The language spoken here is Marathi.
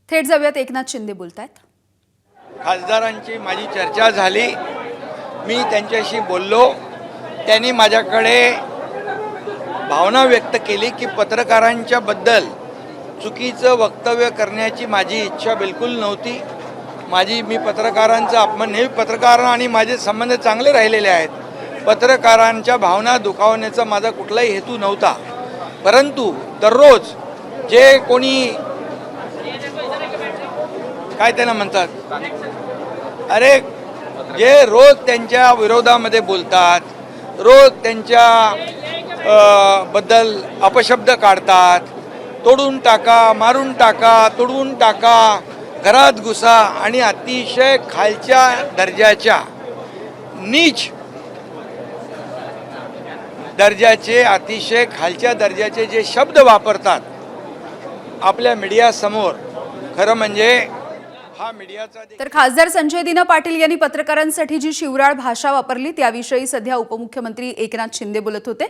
थेट जाऊयात, एकनाथ शिंदे बोलतायत। खासदारांची माझी चर्चा झाली, मी त्यांच्याशी बोललो। त्यांनी माझ्याकडे भावना व्यक्त केली की पत्रकारांच्या बद्दल चुकीचं वक्तव्य करण्याची माझी इच्छा बिलकुल नव्हती। मी पत्रकारांचा अपमान नाही, पत्रकार आणि माझे संबंध चांगले राहिलेले आहेत। पत्रकारांच्या भावना दुखावण्याचा माझा कुठलाही हेतू नव्हता, परंतु दररोज जे कोणी काय त्यांना म्हणतात, अरे जे रोज त्यांच्या विरोधामध्ये बोलतात, रोज त्यांच्या बद्दल अपशब्द काढतात, तोडून टाका, मारून टाका, तुडवून टाका, घरात घुसा आणि अतिशय खालच्या दर्जाच्या नीच दर्जाचे अतिशय खालच्या दर्जाचे जे शब्द वापरतात आपल्या मीडियासमोर, खरं म्हणजे हा मीडियाचा तर खासदार संजय दिना पाटील यांनी पत्रकारांसाठी जी शिवराळ भाषा वापरली त्याविषयी सध्या उपमुख्यमंत्री एकनाथ शिंदे बोलत होते।